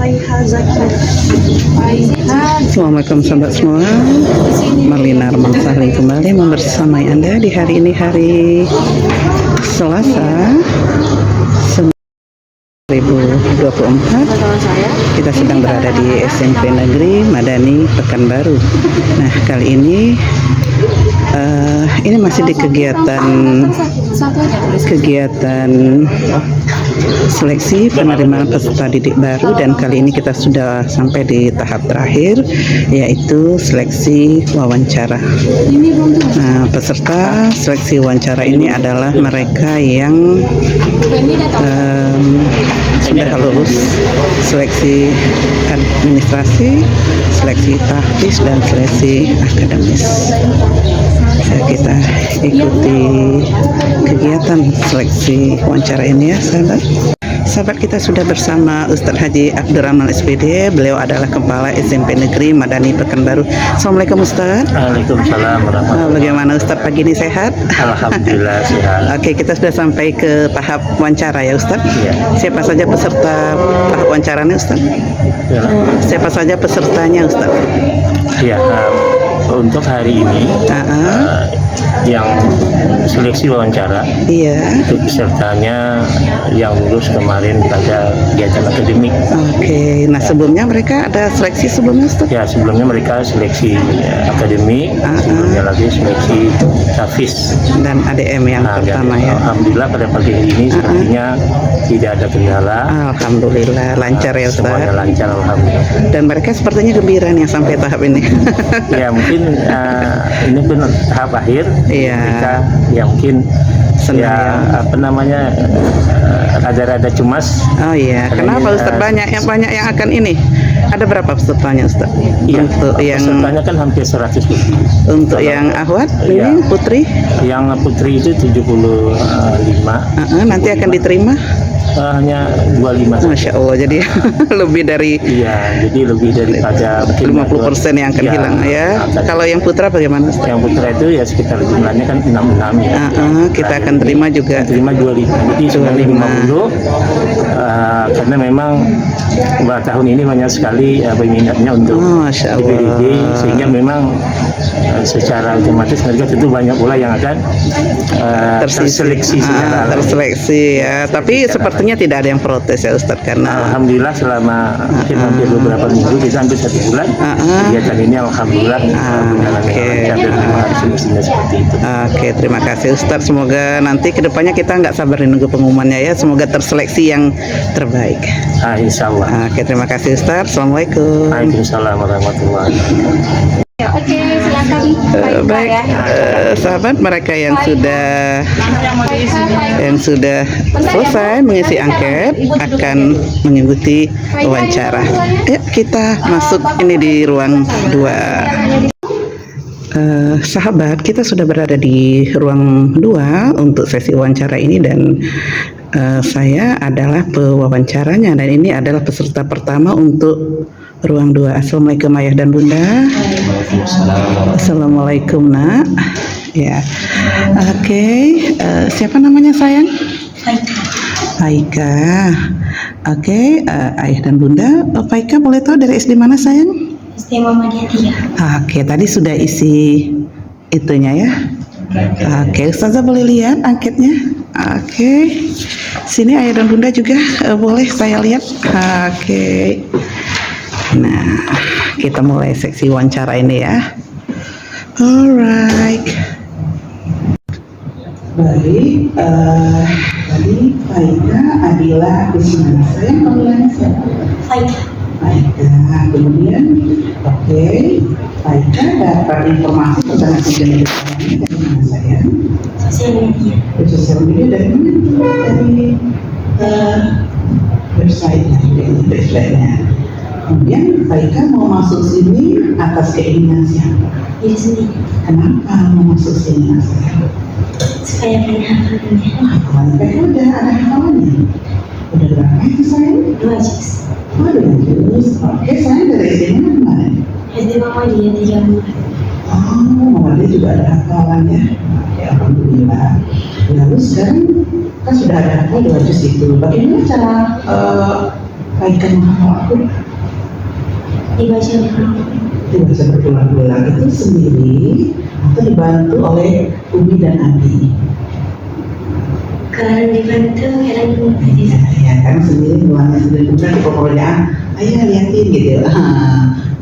Assalamualaikum sahabat semua. Marlina Arman Sahling kembali membersamai Anda di hari ini, hari Selasa 2024. Kita sedang berada di SMP Negeri Madani Pekanbaru. Nah, kali ini masih di kegiatan seleksi penerimaan peserta didik baru, dan kali ini kita sudah sampai di tahap terakhir, yaitu seleksi wawancara. Nah, peserta seleksi wawancara ini adalah mereka yang sudah lulus seleksi administrasi, seleksi tahfiz, dan seleksi akademis. Kita ikuti kegiatan seleksi wawancara ini ya sahabat. Sahabat, kita sudah bersama Ustadz Haji Abdurrahman SPD. Beliau adalah Kepala SMP Negeri Madani Pekanbaru. Assalamualaikum Ustadz. Waalaikumsalam warahmatullahi. Bagaimana Ustadz pagi ini, sehat? Alhamdulillah sehat. Oke, kita sudah sampai ke tahap wawancara ya Ustadz. Ya. Siapa saja peserta tahap wawancaranya Ustadz? Ya. Siapa saja pesertanya Ustadz? Ya, untuk hari ini yang seleksi wawancara, itu pesertanya yang lulus kemarin pada kegiatan akademik. Oke, nah sebelumnya mereka ada seleksi sebelumnya Ustaz? Ya, sebelumnya mereka seleksi akademik, sebelumnya lagi seleksi tahfiz dan ADM yang pertama ya. Alhamdulillah pada pagi hari ini sepertinya tidak ada kendala. Alhamdulillah lancar ya Ustaz. Semuanya lancar alhamdulillah. Dan mereka sepertinya gembira nih sampai tahap ini. Ya, mungkin ini pun tahap akhir. Iya. Mereka ya mungkin rada-rada cemas. Oh iya. Kenapa Ustaz? Banyak yang akan ini. Ada berapa pesertanya Ustaz? Iya, untuk yang pesertanya kan hampir 100 lebih. Untuk yang ahwat ini putri? Yang putri itu 75. Nanti akan diterima? Hanya 25. Masya Allah, jadi lebih dari jadi lebih daripada 50% yang akan hilang ya. Kalau yang putra bagaimana? Yang putra itu ya sekitar jumlahnya kan 66 ya. Kita akan terima juga. Terima 25. Jadi sebenarnya 50. Karena memang tahun ini banyak sekali peminatnya untuk DPDD, sehingga memang secara otomatis mereka tentu banyak pula yang akan terseleksi secara terseleksi ya. Tapi sepertinya tidak ada yang protes ya Ustadz, karena alhamdulillah selama hampir beberapa minggu, kita hampir 1 bulan kegiatan ini alhamdulillah lancar dan memang harus semestinya seperti itu. Oke, terima kasih Ustadz. Semoga nanti kedepannya kita nggak sabar menunggu pengumumannya ya. Semoga terseleksi yang terbaik. Insya Allah. Oke, terima kasih Ustadz. Assalamualaikum. Waalaikumsalam warahmatullahi wabarakatuh. Oke, silakan. Baik, sahabat, mereka yang sudah selesai mengisi angket akan mengikuti wawancara. Ayo kita masuk ini di ruang 2. Sahabat, kita sudah berada di ruang 2 untuk sesi wawancara ini, dan saya adalah pewawancaranya, dan ini adalah peserta pertama untuk ruang 2. Assalamualaikum ayah dan bunda. Assalamualaikum nak. Ya, oke. Siapa namanya sayang? Faika. Oke, ayah dan bunda. Faika, boleh tahu dari SD mana sayang? SD Muhammadiyah 3. Oke, tadi sudah isi itunya ya. Oke, Ustazah boleh lihat angketnya? Oke, sini ayah dan bunda juga boleh saya lihat. Oke. Nah, kita mulai seksi wawancara ini ya. Alright. Baik, tadi Faika, Adila, Kusuma. Saya panggilannya siapa? Faika. Kemudian, oke, Faika dapat informasi tentang kegiatan ini dari mana saya? Sosial media dari mana? Dari website-nya. Kemudian Faika mau masuk sini atas keinginan siapa? Diri sendiri. Kenapa mau masuk sini Mas? Supaya punya hafalannya. Faika udah ada hafalannya. Udah berapa itu sayang? 2 juz. 2 juz. Oke, sayang dari SD mana kemarin? SD Muhammadiyah 3. Muhammadiyah juga ada hafalannya. Oke, alhamdulillah. Lalu sekarang kan sudah ada hafal 2 juz itu. Bagaimana cara Paitkan menghafal Al-Quran. Dibaca Dibaca berulang-ulang itu sendiri atau dibantu oleh Umi dan Abi? kadang dibantu, kadang Ya, ya kan sendiri buahnya sendiri bukan pokoknya ayah liatin gitu.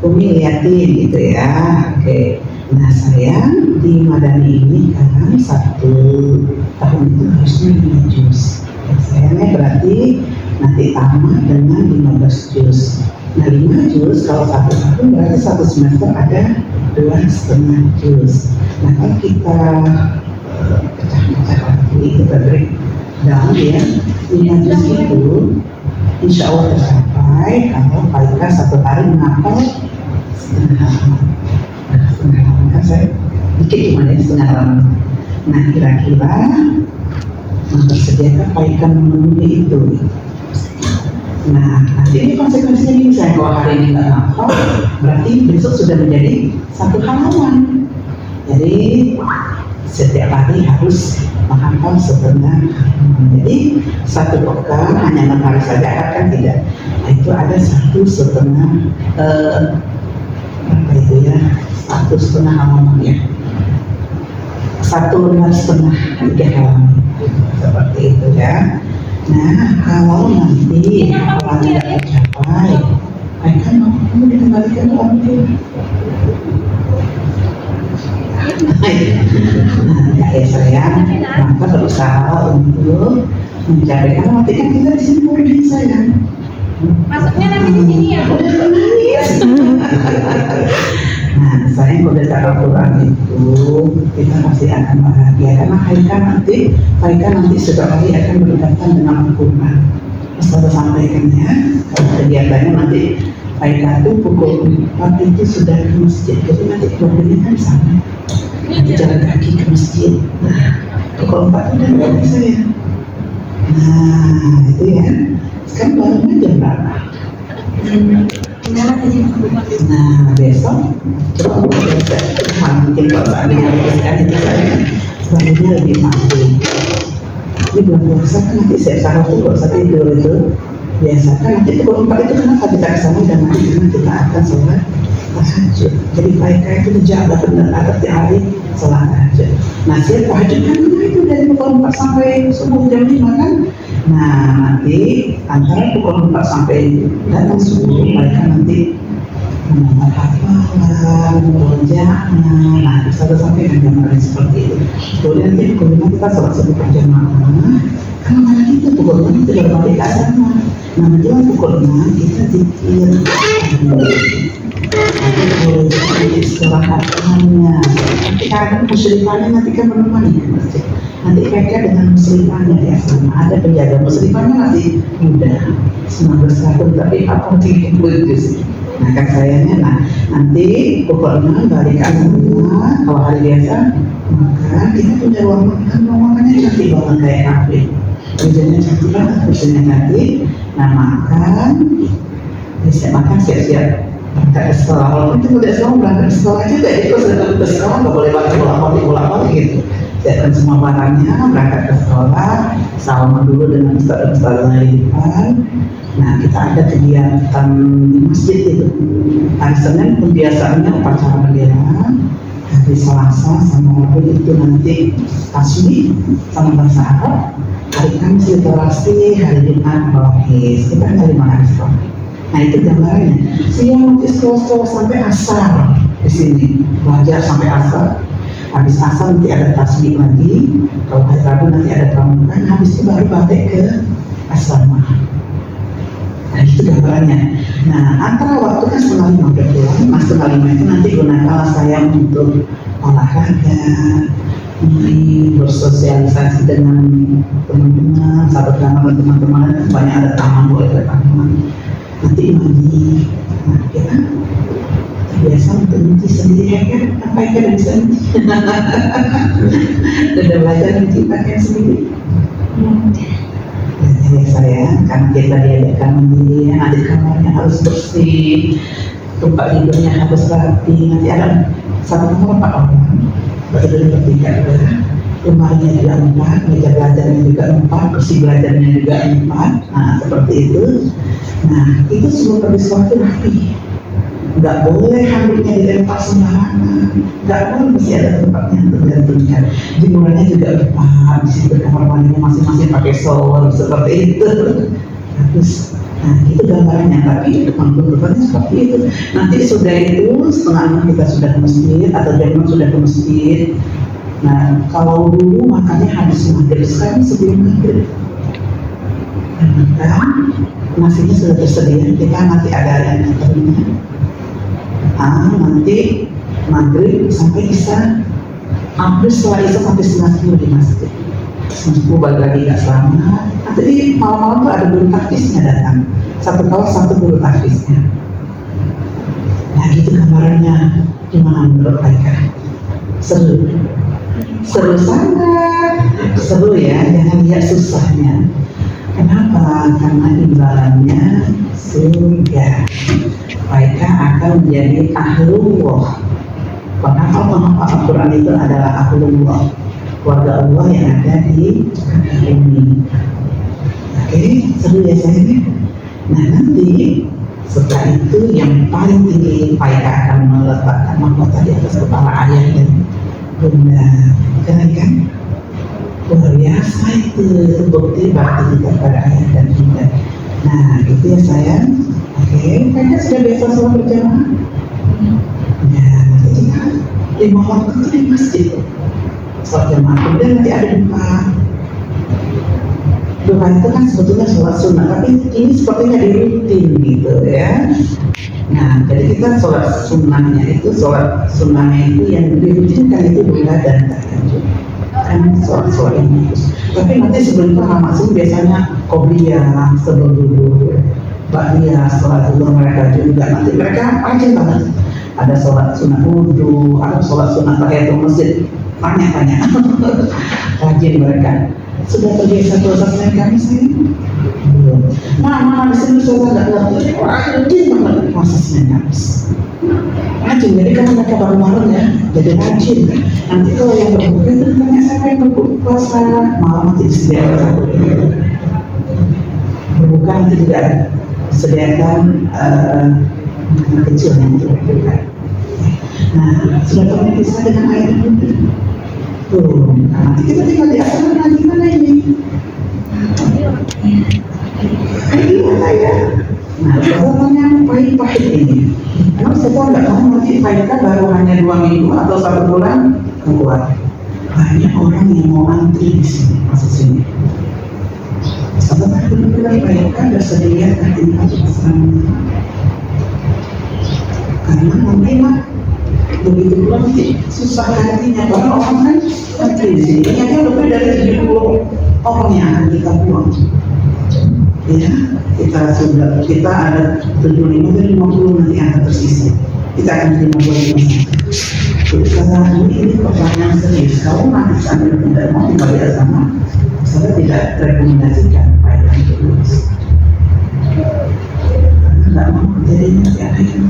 Umi liatin gitu ya. Oke. Nah saya di Madani ini karena 1 tahun itu harusnya 5 juz. Sayangnya berarti nanti tamat dengan 15 juz. Nah 5 juz kalau 1 tahun berarti 1 semester ada 2,5 juz. Nah kalau kita pecah-pecah lagi kita break down ya 5 juz itu insya Allah tercapai kalau Paika 1 hari menghafal setengah halaman. Setengah halaman kan saya dikit cuma ya setengah halaman. Nah kira-kira mempersediakan Paika memenuhi itu. Nah nanti ini konsekuensinya ini saya kalau hari ini nggak hafal berarti besok sudah menjadi 1 halaman. Jadi setiap hari harus menghafal setengah halaman. Jadi 1 pekan hanya 6 hari saja kan tidak. Nah, itu ada 1,5 apa itu ya 1,5 halaman ya 1,5 halaman seperti itu ya. Nah kalau nanti hafalannya tidak tercapai kan mau dikembalikan ke orang tua. Nah ya sayang maka berusaha untuk mencari karena nanti kan kita di sini murid sayang. Masuknya nanti di sini ya. Nah, saya kalau baca Al-Quran itu kita pasti akan bahagia karena Haika nanti suatu hari akan berdekatan dengan Al-Quran. Saya sampaikan ya, kalau kegiatannya nanti Haika itu pukul 4 itu sudah ke masjid, jadi nanti keluarganya kan sama. Nanti jalan kaki ke masjid. Nah, pukul 4 udah berarti saya. Nah, itu ya. Sekarang barunya jam berapa? Nah besok coba mungkin kalau seandainya teruskan itu saya sebenarnya lebih mampu. Ini bulan puasa kan nanti saya sahur tuh kalau saya tidur itu biasa kan nanti itu kalau 4 itu kenapa kita kesana dan nanti kita akan sholat tahajud. Jadi mereka itu dijaga benar agar tiap hari sholat tahajud. Nah siap tahajud kan itu dari pukul 4 sampai subuh jam 5 kan. Nah nanti antara pukul 4 sampai datang subuh mereka nanti menambah hafalan, mengerjakan. Nah bisa sampai kan jamaah seperti itu. Kemudian nanti pukul 5 kita sholat subuh berjamaah. Karena mana kita pukul 6 itu baru balik ke asrama. Nah menjelang pukul 6 kita zikir. Nanti kalau istirahatnya, nanti kadang muslimannya nanti kan menemani ke masjid. Nanti mereka dengan muslimannya ya sama. Ada penjaga muslimannya nanti muda 19 tahun tapi apa tinggi kudus. Nah kan sayangnya nanti pukul 6 balik ke asrama. Kalau hari biasa maka kita punya ruang makannya cantik banget kayak kafe. Kerjanya cantik banget, kursinya cantik. Nah makan, bisa makan siap-siap berangkat ke sekolah. Walaupun itu udah sekolah berangkat ke sekolah juga, jadi kalau sudah ke sekolah nggak boleh bolak-balik gitu. Siapkan semua barangnya, berangkat ke sekolah, salaman dulu dengan ustaz-ustaz lain. Nah kita ada kegiatan di masjid itu. Hari Senin kebiasaannya upacara bendera, hari Selasa sama Rabu itu nanti tasbih sama bahasa Arab, hari Kamis literasi, hari Jumat melukis. Kita ada 5 hari sekolah. Nah itu gambarannya. Siang nanti sekolah sampai asar di sini, belajar sampai asar. Habis asar nanti ada tasbih lagi. Kalau hari Rabu nanti ada pramukaan. Habis itu baru balik ke asrama. Nah itu gambarannya. Nah antara waktu kan setengah 5 udah pulang. Mas setengah 5 itu nanti gunakanlah saya untuk olahraga, bersosialisasi dengan teman-teman, sahabat dan teman-teman. Banyak ada taman, boleh ke taman. Nanti mandi. Nah kita biasa untuk mencuci sendiri ya kan? Apa yang kita bisa mencuci? Sudah belajar mencuci pakaian sendiri. Ya saya, karena kita diadakan mandi, nanti kamarnya harus bersih, tempat tidurnya harus rapi. Nanti ada 1 kamar 4 orang, baru bertiga. lemarinya juga 4, meja belajarnya juga 4, kursi belajarnya juga 4. Nah, seperti itu. Nah, itu semua habis waktu rapi. Nggak boleh handuknya dilempar sembarangan, nggak boleh, mesti ada tempatnya untuk gantungkan. Jemurannya juga 4, di situ kamar mandinya masing-masing pakai shower seperti itu. Bagus. Nah, itu gambarnya, tapi pengurutannya seperti itu. Nanti sudah itu, setengah 6 kita sudah ke masjid, atau jam 6 sudah ke masjid. Nah, kalau dulu makannya habis maghrib, sekarang sebelum maghrib. Nah, nasinya sudah tersedia, kita nanti ada yang nganterin. Nanti maghrib sampai isya, hampir setelah isya sampai setengah 10 di masjid. Semua balik lagi nggak selamat. Jadi malam-malam tuh ada guru tahfiznya datang. Satu kelas satu guru tahfiznya. Nah gitu gambarannya. Gimana menurut Aika? Seru. Seru sangat. Seru ya. Jangan lihat susahnya. Kenapa? Karena imbalannya surga. Aika akan menjadi ahlullah. Karena Al-Quran itu adalah ahlullah, keluarga Allah yang ada di bumi. Oke, seru ya sayangnya. Nah nanti setelah itu yang paling tinggi Pak Eka akan meletakkan mahkota di atas kepala ayah dan bunda. Keren kan? Luar biasa itu bukti bakti kita pada ayah dan bunda. Nah itu ya sayang. Oke, Eka sudah biasa sholat berjamaah. Ya, nanti kita 5 waktu itu di masjid. Sholat jamaah, kemudian nanti ada duha. Duha itu kan sebetulnya sholat sunnah, tapi ini sepertinya dirutin gitu ya. Nah, jadi kita sholat sunnahnya itu yang dirutinkan itu duha dan tahajud. Kan sholat ini. Tapi nanti sebelum masuk biasanya qobliyah sebelum dulu. Ba'diyah sholat dulu mereka juga nanti mereka rajin banget. Ada sholat sunat wudhu, ada sholat sunat tahiyatul masjid. Tanya-tanya, rajin mereka. Sudah terbiasa puasa Senin Kamis ini? Belum. Nah, di sini saya nggak ngerti. Rajin banget puasa Senin Kamis. Rajin, jadi kan mereka baru malam ya, jadi rajin. Nanti kalau yang berbuka itu tanya siapa yang berpuasa malam nanti disediakan satu. Berbuka nanti tidak disediakan makanan kecil yang berbuka. Nah, sudah terpisah dengan air putih. Tuh, nanti kita tinggal di asrama gimana ini? Gimana ya? Nah, rasanya pahit-pahit ini. Emang saya nggak tahu nanti pahitnya baru hanya 2 minggu atau 1 bulan keluar. Banyak orang yang mau antri di sini, masuk sini. Setelah benar-benar pahitnya bersedia tinggal di asrama. Karena nanti begitu pulang sih susah hatinya, karena orang kan antri di sini. Yang lebih dari 70 orang yang akan kita buang. Ya, kita ada 75 dari 50 nanti yang akan tersisa. Kita akan terima buat ini. Jadi karena ini pertanyaan serius. Kalau nanti sampai tidak mau tinggal di asrama, saya tidak rekomendasikan payah untuk lulus. Karena nggak mau jadinya nanti ada yang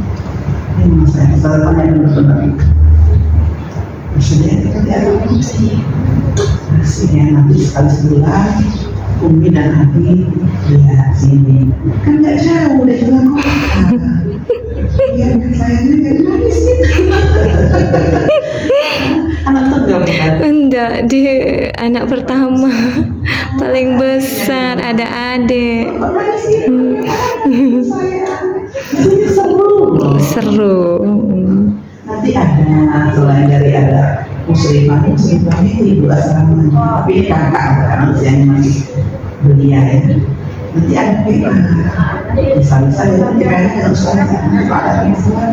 ini saya tanya benar-benar. Maksudnya kita tidak masih ya nanti sekali sebulan Umi dan Abi lihat sini kan nggak jauh dari Jalan Kota. Iya kan saya juga dari sini. Anak tunggal kan? Enggak, dia anak pertama paling besar, ada adik. Seru. Nanti ada selain dari ada muslimah itu ibu asrama, tapi ini kakak karena usianya masih belia ya. Nanti ada PA, misalnya saya nanti kayaknya ustaz kalau ada masalah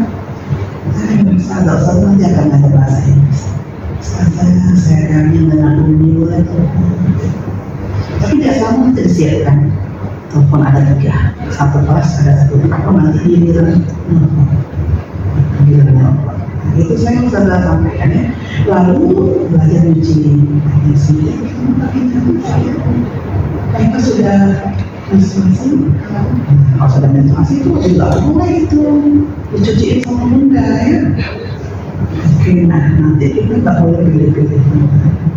nanti akan ada bahasa Inggris. Saya kami dengan Umi mulai tapi tidak sama nanti disiapkan telepon ada 3, satu kelas ada 1 apa nanti giliran itu saya sudah sampaikan ya. Lalu belajar uji sendiri mereka sudah menstruasi. Kalau sudah menstruasi itu juga mulai itu dicuciin sama bunda ya. Nah, nanti kita nggak boleh pilih-pilih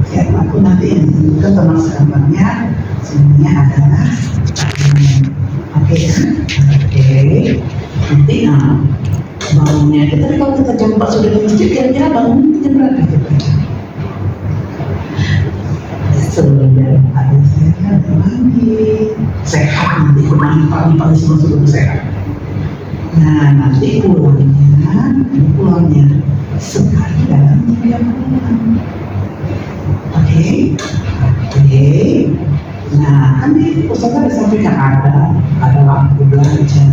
siapapun nanti yang ditentukan teman sekamarnya semuanya adalah oke ya, oke. Nanti bangunnya kita, tapi kalau kita jam 4 sudah di masjid, kira-kira bangun jam berapa gitu? Sebelum jam 4 saya mandi, sehat nanti pagi-pagi sebelum sehat. Nah, nanti pulangnya sekali dalam 3 bulan. Oke. Nah, kan di Ustaz ada sampaikan ada lampu belajar,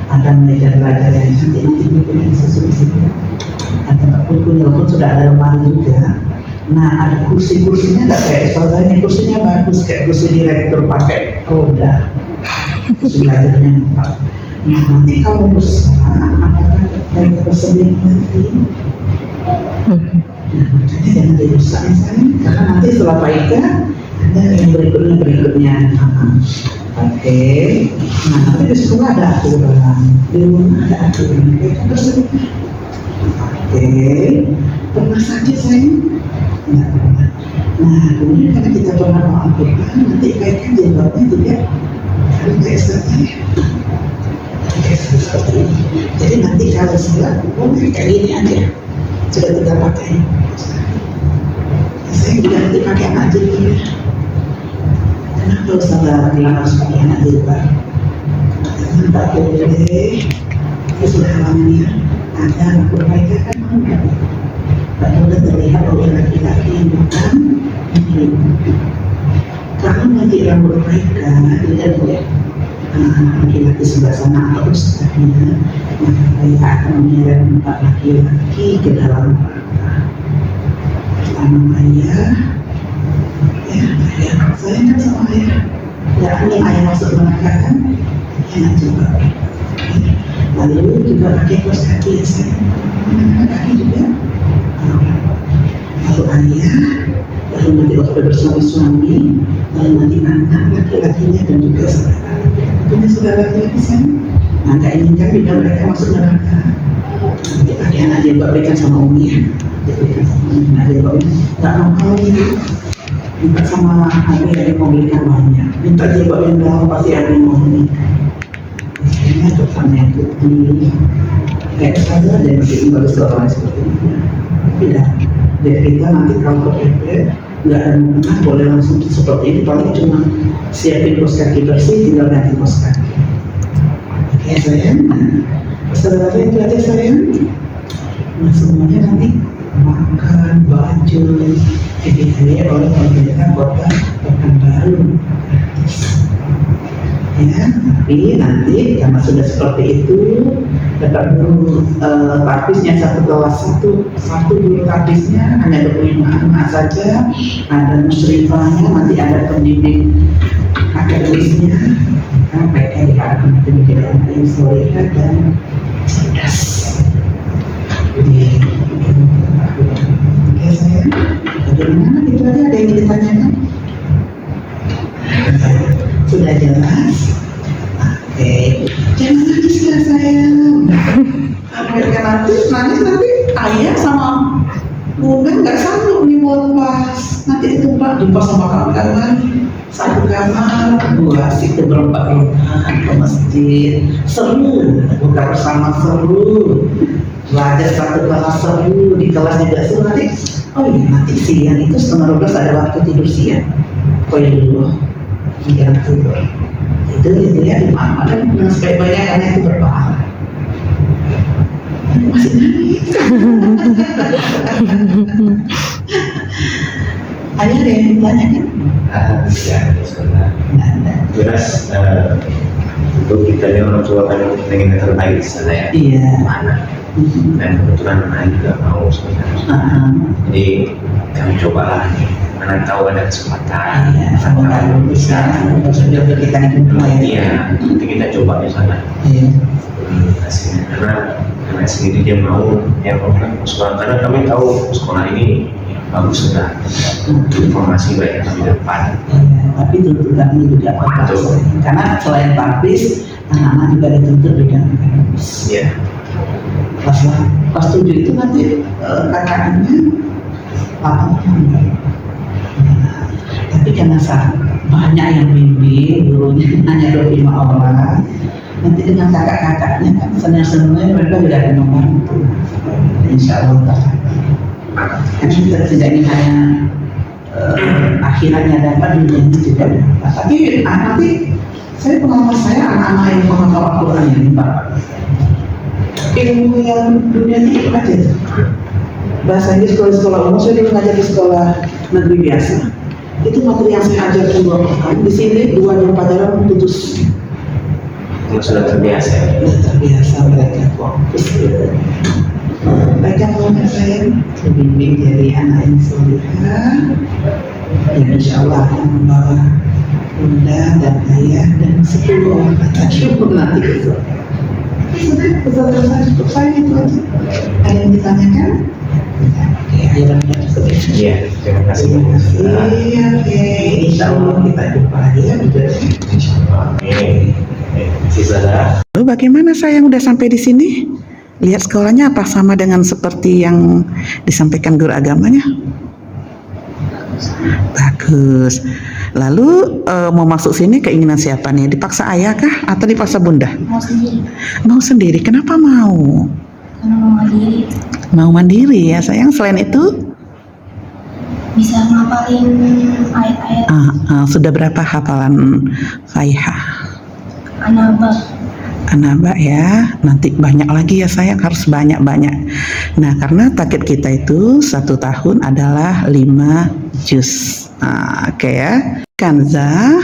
ada meja belajar yang nanti punya sesuatu. Ada buku walaupun sudah ada lemari juga. Nah, ada kursinya nggak kayak Ustaz ini, kursinya bagus kayak kursi direktur pakai roda. Kursi belajarnya empat. Nah, nanti kalau besar apakah dari tersedia nanti? Nah, makanya jangan dirusak misalnya, karena nanti setelah baiknya ada yang berikutnya. Oke. Nah, nanti di sekolah ada aturan, di rumah ada aturan. Oke. Pernah sakit sayang? Tidak pernah. Nah, kemudian karena kita pernah melakukan, nanti baiknya jilbabnya juga harus kayak seperti ini. Jadi nanti kalau sholat, kayak gini aja sudah kita pakai. Saya juga nanti pakai anak jilbab. Kenapa Ustaz bilang harus pakai anak jilbab? Tak boleh. Itu sudah halangannya. Ada anak mereka kan tak boleh terlihat oleh laki-laki yang bukan muslim. Kalau nanti rambut mereka tidak boleh laki-laki sebelah sana atau ustaznya, maka mereka akan menyeret 4 laki-laki ke dalam neraka. Pertama ayah, saya kan sama ayah. Ya, ini ayah masuk neraka kan, enak juga. Lalu juga pakai kaos kaki ya saya, kaki juga. Lalu ayah, lalu nanti waktu bersuami-suami, lalu nanti anak laki-lakinya dan juga saudara. Punya saudara laki-laki saya, nah nggak inginkan bila mereka masuk neraka. Nanti pakai anak jilbab berikan sama umi ya, diberikan sama umi anak jilbabnya. Nggak mau kau ini, minta sama ayah yang mau belikan banyak. Minta jilbab yang dalam pasti ada yang mau menikah. Biasanya terutama yang putih, kayak saja ada yang masih bagus orang seperti itu. Tidak, jadi kita nanti kalau ke nggak ada mungkin boleh langsung seperti ini, paling cuma siapin kaos kaki bersih, tinggal ganti kaos kaki. Oke sayang, setelah itu aja sayang. Nah semuanya nanti makan, baju, jadi oleh pemerintah kota Pekanbaru. Ya, tapi nanti karena sudah seperti itu, dapat guru tapisnya satu kelas satu guru tapisnya hanya 25 anak saja, ada musyrifahnya, nanti ada pendidik akademisnya, mereka diharapkan nanti menjadi anak yang solehah dan cerdas. Jadi, oke saya, bagaimana itu aja ada yang ditanyakan? Sudah jelas? Oke, jangan nangis ya sayang. Mereka nangis nanti ayah sama bunda nggak sanggup nih mau lepas. Nanti ditumpah sama kawan lagi. Satu kamar, 2 situ berempat-empat ke masjid. Seru, buka bersama seru. Belajar satu kelas seru, di kelas juga seru nanti. Oh iya, nanti siang itu 11:30 ada waktu tidur siang. Dulu. Jangan tidur. Itu ya dimakan dengan sebaik-baiknya karena itu berpahala. Masih nangis. Ada yang ditanyakan? Bisa, sebenarnya. Jelas untuk kita ini orang tua kan ingin yang terbaik di sana ya. Iya. Mana? Dan kebetulan anak juga mau sebenarnya. Jadi kami cobalah nih. Mana tahu ada kesempatan, Kalau bisa sudah kita semua ya. Iya, nanti kita coba di sana. Iya. Hasilnya karena sendiri dia mau ya sekolah, karena kami tahu sekolah ini bagus sudah informasi baik yang kami dapat. Tapi tuntutan ini juga apa? Karena selain tapis, anak-anak juga dituntut dengan Iya. Kelas 7 itu nanti kakaknya 8. Tapi karena banyak yang bimbing, gurunya hanya 25 orang. Nanti dengan kakak-kakaknya kan senang-senang mereka sudah ada membantu. Insya Allah. Kan kita tidak ingin hanya akhirannya dapat, dunianya juga dapat. Tapi nanti saya pengalaman saya anak-anak yang menghafal Al-Quran ini Pak, ilmu yang dunia ini aja. Bahasa Inggris sekolah umum, saya dulu ngajar di sekolah negeri biasa. Itu materi yang saya ajar 2 pekan. Di sini 2 pelajaran putus. Sudah terbiasa. Sudah terbiasa mereka fokus. Mereka mengenai saya membimbing dari anak yang solihah. Ya insya Allah akan membawa bunda dan ayah dan 10 orang lagi pun nanti ke sana. Pesan saya cukup saya itu aja. Ada yang ditanyakan? Oke, ayo seperti Iya, terima kasih. Terima kasih. Oke, insya Allah kita jumpa lagi ya. Insya Allah. Saudara. Lalu bagaimana sayang udah sampai di sini? Lihat sekolahnya apa sama dengan seperti yang disampaikan guru agamanya? Bagus. Lalu mau masuk sini keinginan siapa nih? Dipaksa ayah kah atau dipaksa bunda? Mau sendiri. Mau sendiri. Kenapa mau? Karena mau mandiri. Mau mandiri ya sayang. Selain itu? Bisa ngapalin ayat-ayat. Sudah berapa hafalan Faihah? Anaba ya, nanti banyak lagi ya sayang, harus banyak-banyak. Nah karena target kita itu 1 tahun adalah 5 juz. Oke ya. Kanza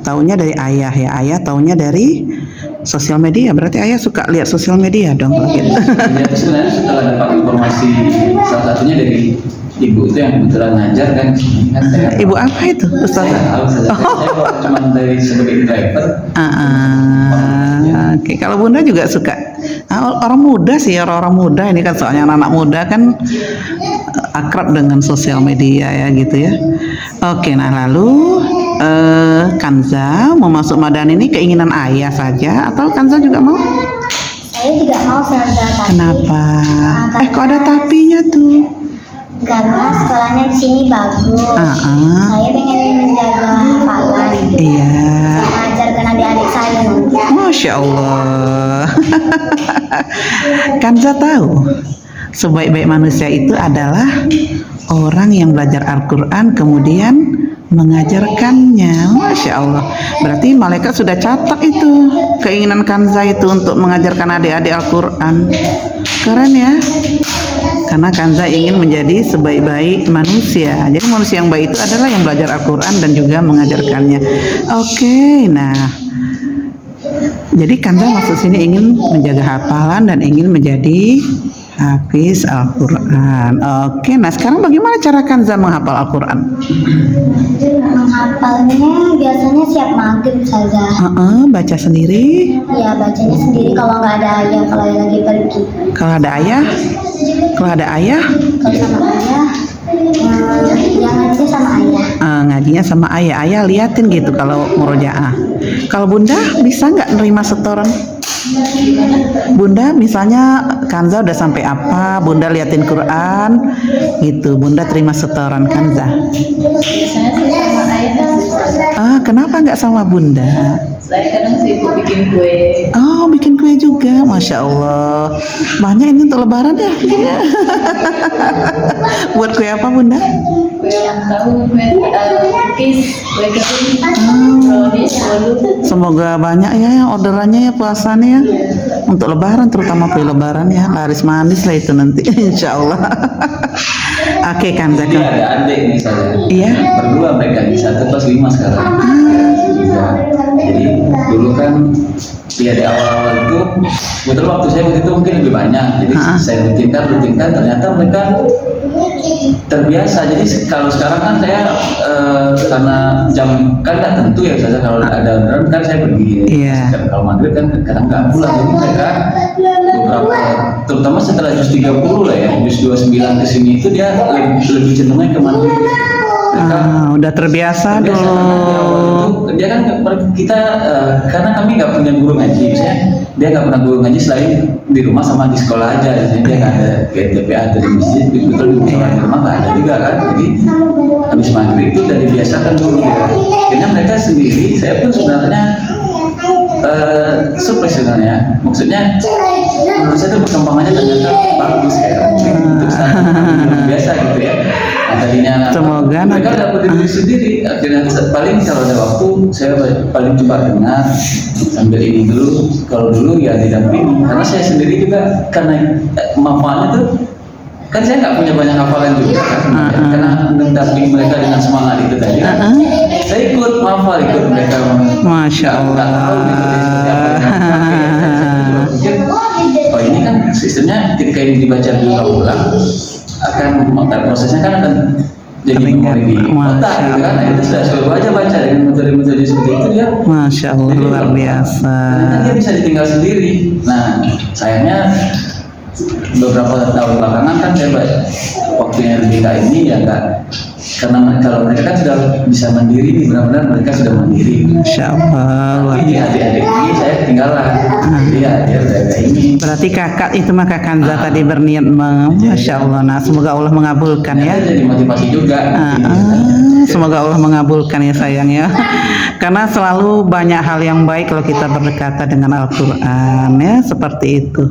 taunya dari ayah ya, ayah taunya dari sosial media. Berarti ayah suka lihat sosial media dong kalau gitu. Ya, sebenarnya setelah dapat informasi salah satunya dari ibu itu yang kebetulan ngajar kan saya Ibu apa itu Ustaz? saya tahu saja saya cuma dari sebagai driver. Oke, kalau bunda juga suka. Orang muda sih, orang muda ini kan soalnya anak muda kan akrab dengan sosial media ya gitu ya. Oke, nah lalu Kanza mau masuk Madani ini keinginan ayah saja atau Kanza juga mau? Saya juga mau Sarda. Kenapa? Kok ada tapinya tuh? Karena sekolahnya di sini bagus. Saya pengen menjaga hafalan. Iya. Mengajarkan adik-adik saya nanti. Masya Allah. Kanza tahu sebaik-baik manusia itu adalah orang yang belajar Al-Quran kemudian mengajarkannya. Masya Allah. Berarti malaikat sudah catat itu keinginan Kanza itu untuk mengajarkan adik-adik Al-Quran. Keren ya. Karena Kanza ingin menjadi sebaik-baik manusia. Jadi manusia yang baik itu adalah yang belajar Al-Quran dan juga mengajarkannya. Oke, nah jadi Kanza masuk sini ingin menjaga hafalan dan ingin menjadi hafiz Al-Quran. Oke, nah sekarang bagaimana cara Kanza menghafal Al-Quran? Menghafalnya biasanya siap maghrib saja. Baca sendiri? Ya bacanya sendiri kalau nggak ada ayah, kalau lagi pergi. Kalau ada ayah? Kalau ada ayah? Kalau sama ayah, yang ngajinya sama ayah. Ngajinya sama ayah. Ayah liatin gitu kalau murojaah. Kalau bunda bisa nggak nerima setoran? Bunda misalnya Kanza udah sampai apa, bunda liatin Quran gitu, bunda terima setoran Kanza. Biasanya sih sama ayah. Kenapa nggak sama bunda? Saya kadang sibuk bikin kue. Oh, bikin kue juga, Masya Allah. Banyak ini untuk lebaran ya? Buat kue apa bunda? Kue ulang tahun, kue cookies, kue kering, brownies, bolu. Semoga banyak ya yang orderannya ya puasanya ya. Untuk lebaran, terutama kue lebaran ya. Laris manis lah itu nanti, Insya Allah. Oke, Kanza. Jadi ada adik misalnya. Iya. Berdua mereka di 1 kelas 5 sekarang. Jadi dulu kan ya di awal-awal itu betul waktu saya waktu itu mungkin lebih banyak. Jadi saya rutinkan ternyata mereka terbiasa. Jadi kalau sekarang kan saya karena jam kan nggak tentu ya saja kalau ada orderan kan saya pergi. Iya. Kalau maghrib kan kadang nggak pulang, jadi mereka beberapa terutama setelah juz 30 lah ya, juz 29 ke sini itu dia lebih cenderungnya ke maghrib. Udah terbiasa Biasa, dulu. karena di awal itu dia kan kita karena kami nggak punya guru ngaji, misalnya dia nggak pernah guru ngaji selain di rumah sama di sekolah aja, jadi dia nggak ada kayak TPA atau di masjid, betul di sekolah di rumah nggak ada juga kan, jadi habis maghrib itu udah dibiasakan dulu ya. Akhirnya mereka sendiri, saya pun sebenarnya surprise sebenarnya, maksudnya menurut saya itu perkembangannya ternyata bagus ya, untuk saat biasa gitu ya. Nah, tadinya Semoga mereka nanti- dapat diri sendiri, akhirnya paling kalau ada waktu saya paling coba dengar sambil ini dulu, kalau dulu ya didampingi, karena saya sendiri juga karena manfaatnya tuh kan saya nggak punya banyak hafalan juga kan, karena mendampingi mereka dengan semangat itu tadi, saya ikut hafal, ikut mereka. Masya Nggak tahu gitu dia seperti apa yang dipakai. Saya juga pikir, oh ini kan sistemnya ketika ini dibaca diulang-ulang akan prosesnya kan akan jadi memori di otak gitu kan. Nah, itu sudah suruh aja baca dengan metode-metode seperti itu dia. Masya Allah, Jadi, luar biasa. ternyata dia bisa ditinggal sendiri. Nah, sayangnya beberapa tahun belakangan kan saya waktunya lebih kayak ini ya enggak, karena kalau mereka kan sudah bisa mandiri, benar-benar mereka sudah mandiri. Masya Allah, luar Tapi di biasa. adik-adik ini saya ketinggalan. Jadi ya dia udah kayak ini. Berarti kakak itu mah Kak Kanza tadi berniat Masya Allah. Nah, semoga Allah mengabulkan ya. Ternyata jadi motivasi juga. Semoga Allah mengabulkan ya sayang ya. Karena selalu banyak hal yang baik kalau kita berdekatan dengan Al-Quran ya, seperti itu.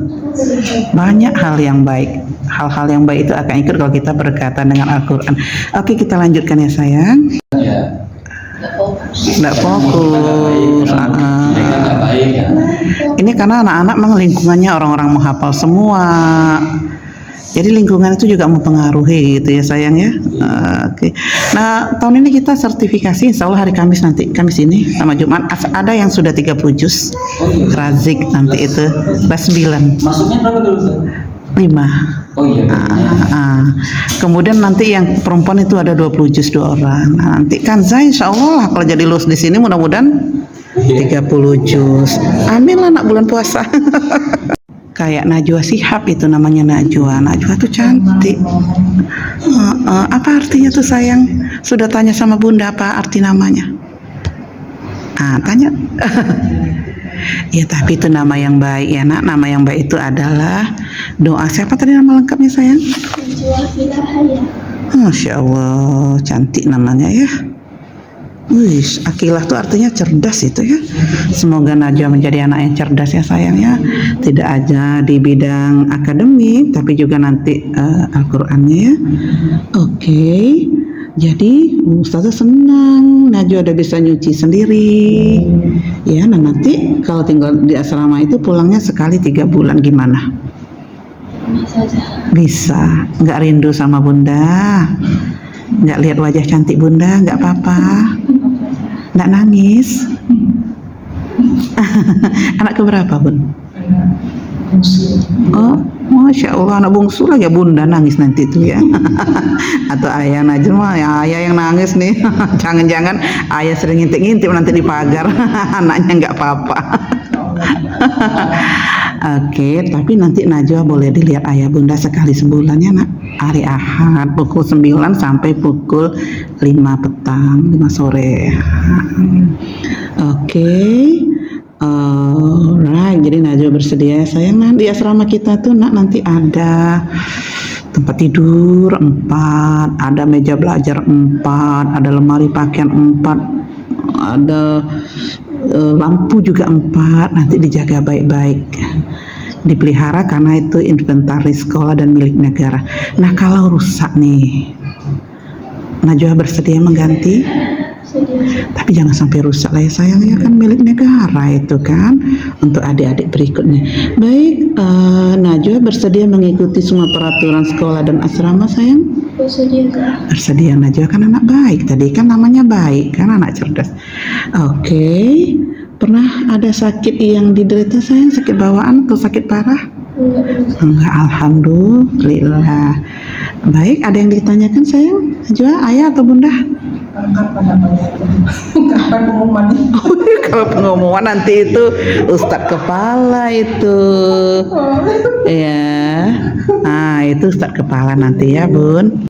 Banyak hal yang baik. Hal-hal yang baik itu akan ikut kalau kita berdekatan dengan Al-Quran. Oke, kita lanjutkan ya sayang. Ya. Nggak fokus. Mereka nggak baik ya. Ini karena anak-anak memang lingkungannya orang-orang menghafal semua. Jadi lingkungan itu juga mempengaruhi gitu ya sayang ya. Oke. Nah tahun ini kita sertifikasi insya Allah hari Kamis nanti. Kamis ini sama Jumat ada yang sudah 30 juz. Razik nanti itu kelas 9. Masuknya berapa dulu tuh? 5. Oh iya. Kemudian nanti yang perempuan itu ada 20 juz 2 orang. Nah, nanti Kanza insya Allah kalau jadi lulus di sini mudah-mudahan 30 juz. Amin lah nak bulan puasa. Kayak Najwa Shihab itu namanya Najwa. Najwa tuh cantik. Apa artinya tuh sayang? Sudah tanya sama bunda apa arti namanya? Tanya. Ya tapi itu nama yang baik ya nak. Nama yang baik itu adalah doa. Siapa tadi nama lengkapnya sayang? Masya Allah, cantik namanya ya. Wih, Akilah tuh artinya cerdas itu ya. Semoga Najwa menjadi anak yang cerdas ya sayang ya. Tidak aja di bidang akademik, tapi juga nanti Al-Qur'annya ya. Oke. Jadi Ustazah senang Najwa udah bisa nyuci sendiri. Ya, nah nanti kalau tinggal di asrama itu pulangnya sekali 3 bulan gimana? Bisa. Nggak rindu sama bunda? Nggak lihat wajah cantik bunda? Nggak apa-apa? Nggak nangis? Anak keberapa bun? Oh, Masya Allah anak bungsu lah ya bunda nangis nanti tuh ya. Atau ayah Najwa mah ya ayah yang nangis nih. Jangan-jangan ayah sering ngintip-ngintip nanti di pagar. Anaknya nggak apa-apa. Oke, tapi nanti Najwa boleh dilihat ayah bunda sekali sebulan ya nak. Hari Ahad pukul 9 sampai pukul 5 petang, 5 sore. Oke. Alright, jadi Najwa bersedia sayang. Nah, di asrama kita tuh nak nanti ada tempat tidur 4, ada meja belajar 4, ada lemari pakaian 4, ada lampu juga 4, nanti dijaga baik-baik, dipelihara karena itu inventaris sekolah dan milik negara. Nah kalau rusak nih, Najwa bersedia mengganti? Tapi jangan sampai rusak lah ya sayang ya, kan milik negara itu kan, untuk adik-adik berikutnya. Baik, Najwa bersedia mengikuti semua peraturan sekolah dan asrama sayang? Bersedia Najwa kan anak baik, tadi kan namanya baik kan, anak cerdas. Oke. Pernah ada sakit yang diderita sayang, sakit bawaan atau sakit parah? Enggak, alhamdulillah. Baik, ada yang ditanyakan sayang? Najwa, ayah atau bunda? Kapan pengumuman? Kalau pengumuman nanti itu Ustadz Kepala itu. Ya. Nah, itu Ustadz Kepala nanti ya, Bun.